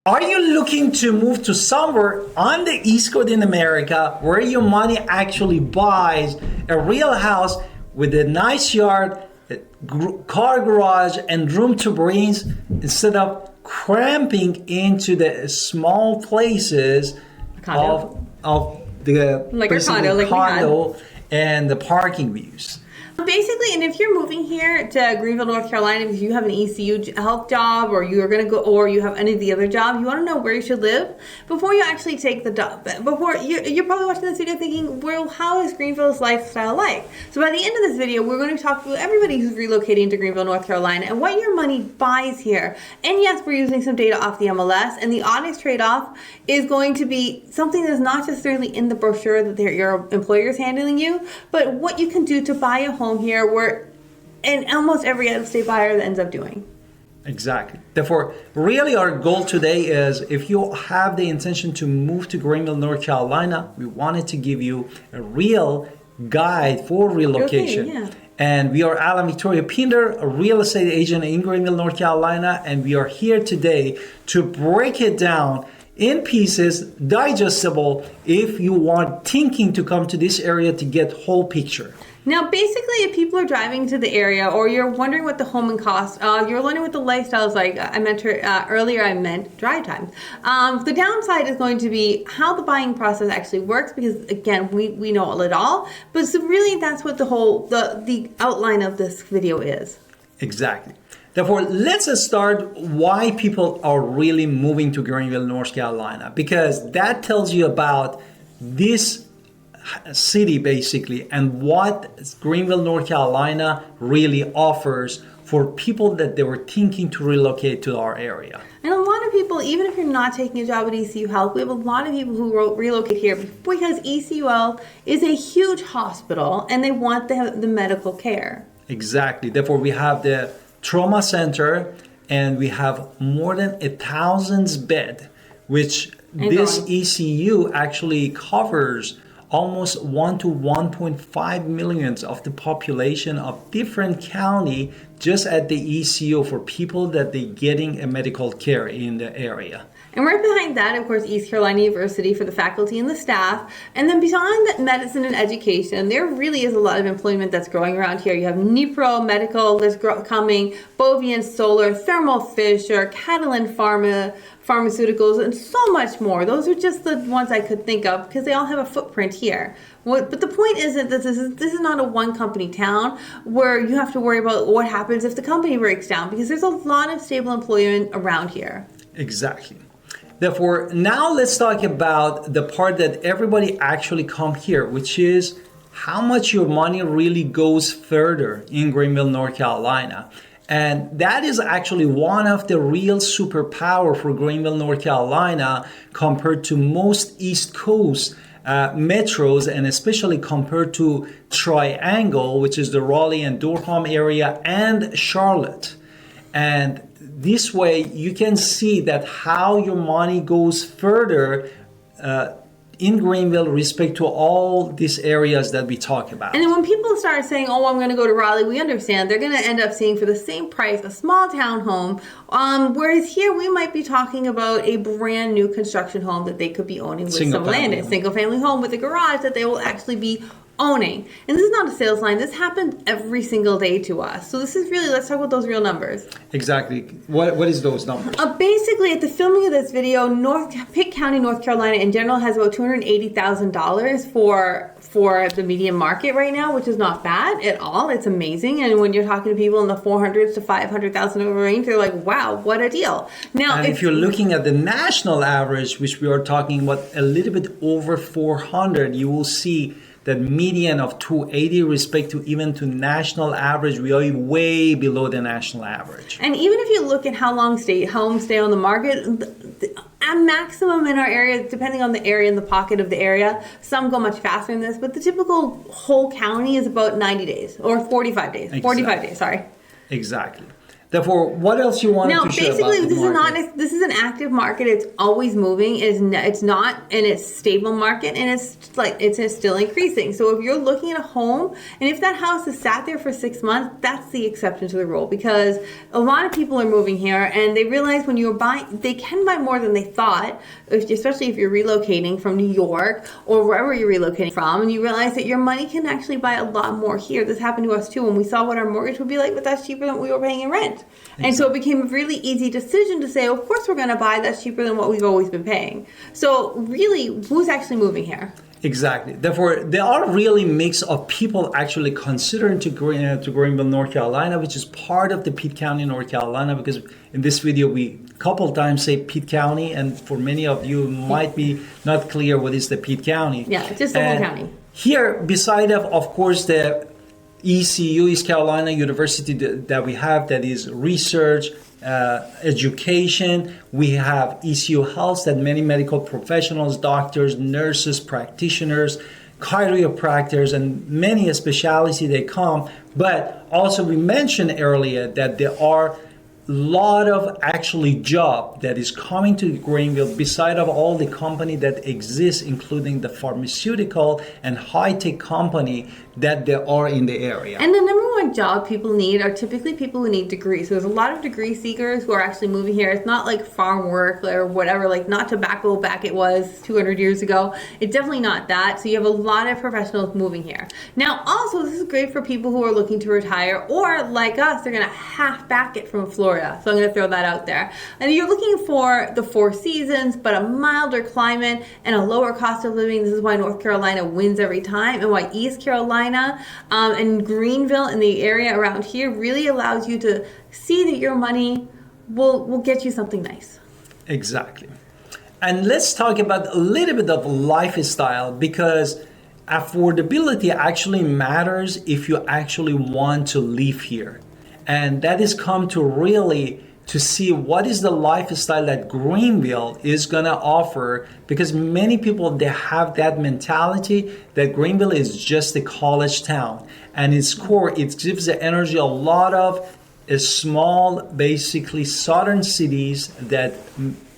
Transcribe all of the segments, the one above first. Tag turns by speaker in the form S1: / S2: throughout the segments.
S1: Are you looking to move to somewhere on the East Coast in America where your money actually buys a real house with a nice yard, car garage, and room to breathe instead of cramping into the small places of the
S2: like a condo
S1: and the parking views?
S2: Basically, and if you're moving here to Greenville, North Carolina, because you have an ECU health job, or you're going to go, or you have any of the other jobs, you want to know where you should live before you actually take the job. Before you're probably watching this video thinking, well, how is Greenville's lifestyle like? So by the end of this video, we're going to talk to everybody who's relocating to Greenville, North Carolina, and what your money buys here. And yes, we're using some data off the MLS, and the honest trade-off is going to be something that's not necessarily in the brochure that your employer is handling you, but what you can do to buy a home here, where and almost every out-of-state buyer that ends up doing.
S1: Exactly. Therefore, really our goal today is if you have the intention to move to Greenville, North Carolina, we wanted to give you a real guide for relocation.
S2: Yeah.
S1: And we are Alan Victoria Pinder, a real estate agent in Greenville, North Carolina, and we are here today to break it down in pieces, digestible, if you want thinking to come to this area to get whole picture.
S2: Now, basically, if people are driving to the area, or you're wondering what the home and cost, you're wondering what the lifestyle is like. I meant earlier, I meant drive times. The downside is going to be how the buying process actually works, because again, we know it all. But so really, that's what the outline of this video is.
S1: Exactly. Therefore, let's start why people are really moving to Greenville, North Carolina, because that tells you about this city basically and what Greenville, North Carolina really offers for people that they were thinking to relocate to our area.
S2: And a lot of people, even if you're not taking a job at ECU Health, we have a lot of people who relocate here because ECU Health is a huge hospital and they want the medical care. Exactly.
S1: Therefore, we have the trauma center and we have more than 1,000 beds, which this ECU actually covers almost 1 to 1.5 million of the population of different county just at the ECU for people that they getting a medical care in the area.
S2: And right behind that, of course, East Carolina University for the faculty and the staff. And then beyond that, medicine and education, there really is a lot of employment that's growing around here. You have Nipro Medical that's coming, Bovian Solar, Thermo Fisher, Catalan Pharmaceuticals, and so much more. Those are just the ones I could think of because they all have a footprint here. But the point isn't that this is not a one company town where you have to worry about what happens if the company breaks down, because there's a lot of stable employment around here.
S1: Exactly. Therefore, now let's talk about the part that everybody actually come here, which is how much your money really goes further in Greenville, North Carolina. And that is actually one of the real superpower for Greenville, North Carolina compared to most East Coast metros, and especially compared to Triangle, which is the Raleigh and Durham area, and Charlotte. And this way you can see that how your money goes further in Greenville respect to all these areas that we talk about.
S2: And then when people start saying, oh, I'm going to go to Raleigh, we understand they're going to end up seeing for the same price a small town home. Whereas here we might be talking about a brand new construction home that they could be owning with some land, a single family home with a garage that they will actually be owning. And this is not a sales line. This happens every single day to us. So this is really, let's talk about those real numbers.
S1: Exactly. What is those numbers?
S2: Basically, at the filming of this video, Pitt County, North Carolina in general has about $280,000 for the median market right now, which is not bad at all. It's amazing. And when you're talking to people in the 400s to 500,000 range, they're like, wow, what a deal. Now,
S1: and if you're looking at the national average, which we are talking about a little bit over 400, you will see that median of 280 respect to even to national average, we are way below the national average.
S2: And even if you look at how long homes stay on the market, at maximum in our area, depending on the area and the pocket of the area, some go much faster than this, but the typical whole county is about 90 days or 45 days. Exactly. 45 days, sorry.
S1: Exactly. Therefore, what else you wanted
S2: No,
S1: to share about
S2: basically,
S1: the market?
S2: this is an active market. It's always moving. It's not, and it's stable market, and it's still increasing. So if you're looking at a home, and if that house has sat there for 6 months, that's the exception to the rule, because a lot of people are moving here, and they realize when you're buying, they can buy more than they thought, especially if you're relocating from New York or wherever you're relocating from, and you realize that your money can actually buy a lot more here. This happened to us too when we saw what our mortgage would be like, but that's cheaper than what we were paying in rent. And so it became a really easy decision to say, of course we're going to buy, that's cheaper than what we've always been paying. So really, who's actually moving here?
S1: Exactly. Therefore, there are really mix of people actually considering to Greenville, North Carolina, which is part of the Pitt County, North Carolina, because in this video we a couple times say Pitt County, and for many of you might be not clear what is the Pitt County.
S2: Yeah, just the whole county.
S1: Here, beside of course, the ECU, East Carolina University, that we have, that is research, education. We have ECU Health, that many medical professionals, doctors, nurses, practitioners, chiropractors, and many specialties they come. But also we mentioned earlier that there are lot of actually job that is coming to Greenville beside of all the company that exists, including the pharmaceutical and high-tech company that there are in the area.
S2: And the number one job people need are typically people who need degrees. So there's a lot of degree seekers who are actually moving here. It's not like farm work or whatever, like not tobacco back it was 200 years ago. It's definitely not that. So you have a lot of professionals moving here. Now also, this is great for people who are looking to retire, or like us, they're going to half back it from Florida. So I'm going to throw that out there. And you're looking for the 4 seasons, but a milder climate and a lower cost of living. This is why North Carolina wins every time, and why East Carolina and Greenville and the area around here really allows you to see that your money will get you something nice.
S1: Exactly. And let's talk about a little bit of lifestyle, because affordability actually matters if you actually want to live here. And that is come to really to see what is the lifestyle that Greenville is going to offer, because many people, they have that mentality that Greenville is just a college town, and its core, it gives the energy a lot of small, basically southern cities that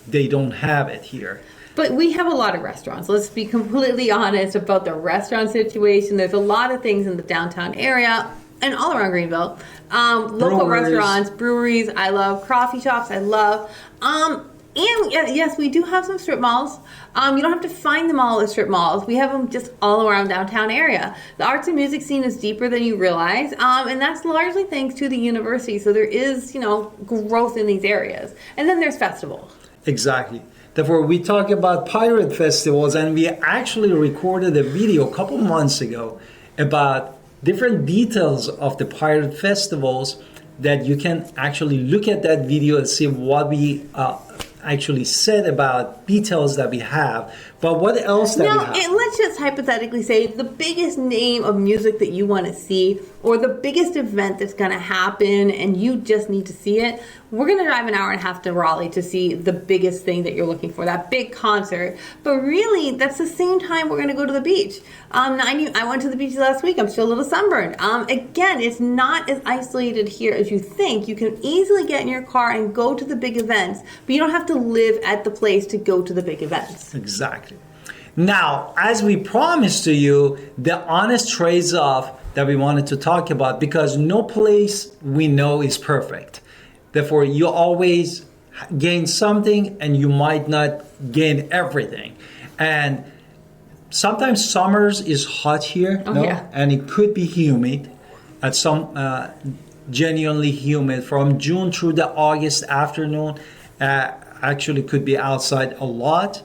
S1: they don't have it here.
S2: But we have a lot of restaurants. Let's be completely honest about the restaurant situation. There's a lot of things in the downtown area and all around Greenville. Local restaurants, breweries, I love coffee shops, I love. And yes, we do have some strip malls. You don't have to find them all at strip malls. We have them just all around downtown area. The arts and music scene is deeper than you realize, and that's largely thanks to the university. So there is, growth in these areas. And then there's festivals.
S1: Exactly. Therefore, we talk about pirate festivals, and we actually recorded a video a couple months ago about different details of the pirate festivals, that you can actually look at that video and see what we actually said about details that we have. But what else that we have?
S2: Now, let's just hypothetically say the biggest name of music that you want to see, or the biggest event that's going to happen and you just need to see it. We're going to drive an hour and a half to Raleigh to see the biggest thing that you're looking for, that big concert. But really, that's the same time we're going to go to the beach. I went to the beach last week. I'm still a little sunburned. Again, it's not as isolated here as you think. You can easily get in your car and go to the big events, but you don't have to live at the place to go to the big events.
S1: Exactly. Now, as we promised to you, the honest trade-off that we wanted to talk about, because no place we know is perfect. Therefore, you always gain something and you might not gain everything. And sometimes summers is hot here,
S2: Yeah.
S1: And it could be humid at some genuinely humid from June through the August afternoon. Actually could be outside a lot.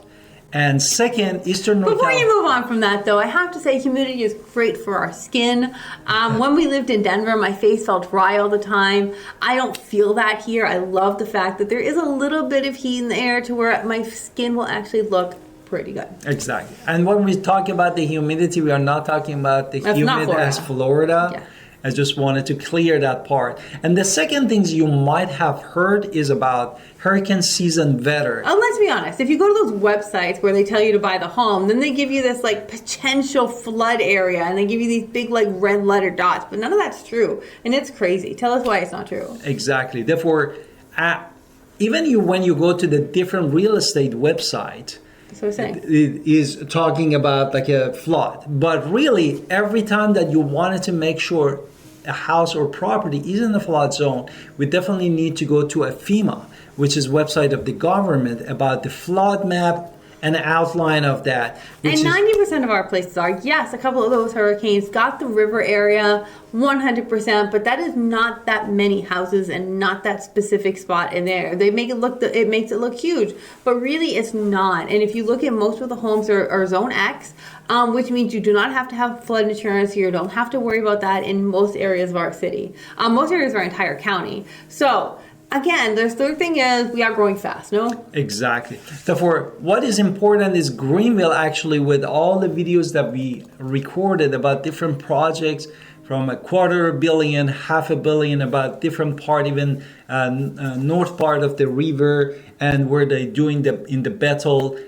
S1: And second, Eastern North
S2: Before
S1: Carolina.
S2: you move on from that, though, I have to say humidity is great for our skin. When we lived in Denver, my face felt dry all the time. I don't feel that here. I love the fact that there is a little bit of heat in the air to where my skin will actually look pretty good.
S1: Exactly. And when we talk about the humidity, we are not talking about the
S2: That's not
S1: humid
S2: Florida.
S1: as Florida.
S2: Yeah.
S1: I just wanted to clear that part. And the second things you might have heard is about hurricane season weather.
S2: And let's be honest, if you go to those websites where they tell you to buy the home, then they give you this like potential flood area and they give you these big like red letter dots, but none of that's true. And it's crazy. Tell us why it's not true.
S1: Exactly. Therefore, when you go to the different real estate website,
S2: That's what I'm saying.
S1: it is talking about like a flood. But really, every time that you wanted to make sure a house or property is in the flood zone, we definitely need to go to a FEMA, which is website of the government, about the flood map and outline of that.
S2: And 90% of our places are. Yes, a couple of those hurricanes got the river area 100%, but that is not that many houses and not that specific spot in there. They make it makes it look huge, but really it's not. And if you look at most of the homes are zone X, which means you do not have to have flood insurance. You don't have to worry about that in most areas of our city, most areas of our entire county. So again, the third thing is we are growing fast, no?
S1: Exactly. Therefore, what is important is Greenville, actually, with all the videos that we recorded about different projects, from $250 million, $500 million, about different part, even north part of the river, and where they're doing in the Bethel,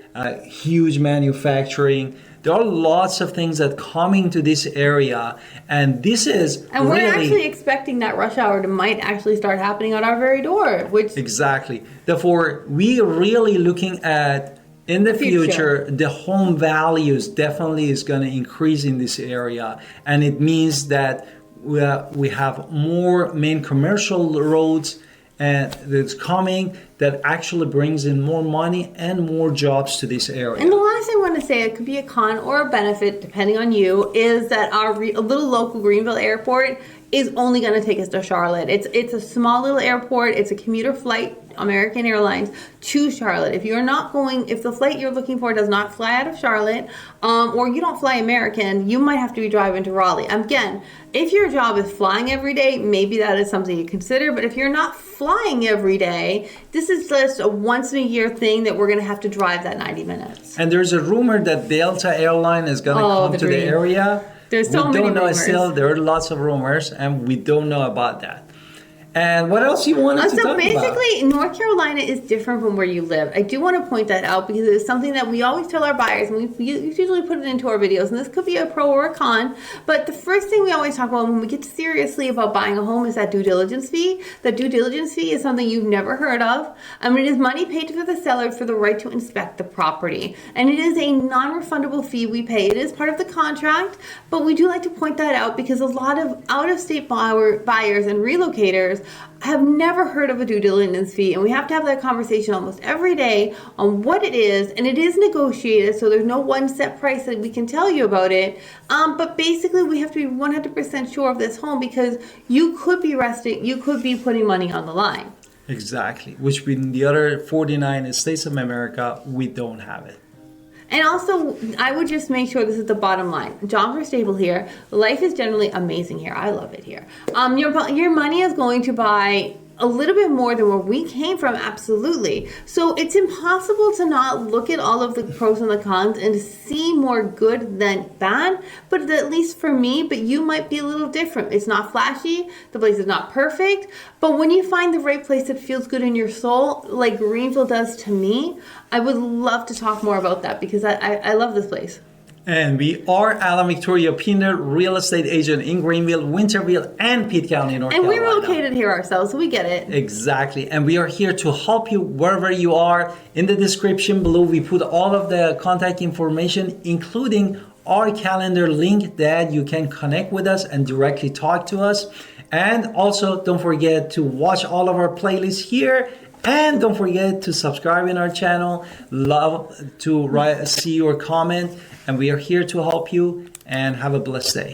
S1: huge manufacturing. There are lots of things that coming to this area, and this is
S2: and we're actually expecting that rush hour to might actually start happening on our very door, which
S1: exactly. Therefore, we are really looking at in the future the home values definitely is going to increase in this area, and it means that we have more main commercial roads and that's coming that actually brings in more money and more jobs to this area.
S2: And the last thing I want to say, it could be a con or a benefit depending on you, is that our little local Greenville airport is only going to take us to Charlotte. It's a small little airport. It's a commuter flight, American Airlines, to Charlotte. If the flight you're looking for does not fly out of Charlotte, or you don't fly American, you might have to be driving to Raleigh. Again, if your job is flying every day, maybe that is something you consider. But if you're not flying every day, this is just a once in a year thing that we're going to have to drive that 90 minutes.
S1: And there's a rumor that Delta Airline is going to come to the area.
S2: There's so many rumors.
S1: We don't know still. There are lots of rumors, and we don't know about that. And what else you wanted to talk about?
S2: So basically, North Carolina is different from where you live. I do want to point that out because it's something that we always tell our buyers, and we usually put it into our videos, and this could be a pro or a con. But the first thing we always talk about when we get seriously about buying a home is that due diligence fee. The due diligence fee is something you've never heard of. It is money paid to the seller for the right to inspect the property. And it is a non-refundable fee we pay. It is part of the contract, but we do like to point that out because a lot of out-of-state buyers and relocators have never heard of a due diligence fee, and we have to have that conversation almost every day on what it is, and it is negotiated, so there's no one set price that we can tell you about it, but basically we have to be 100% sure of this home because you could be putting money on the line.
S1: Exactly, which in the other 49 states of America, we don't have it.
S2: And also, I would just make sure this is the bottom line. Jobs are stable here. Life is generally amazing here. I love it here. Your money is going to buy a little bit more than where we came from, absolutely. So it's impossible to not look at all of the pros and the cons and see more good than bad, but at least for me, but you might be a little different. It's not flashy, the place is not perfect, but when you find the right place that feels good in your soul, like Greenville does to me, I would love to talk more about that because I love this place.
S1: And we are Alan Victoria Pinder, real estate agent in Greenville, Winterville, and Pitt County, North Carolina.
S2: And we're located here ourselves, so we get it.
S1: Exactly. And we are here to help you wherever you are. In the description below, we put all of the contact information, including our calendar link that you can connect with us and directly talk to us. And also, don't forget to watch all of our playlists here. And don't forget to subscribe in our channel. Love to see your comment. And we are here to help you, and have a blessed day.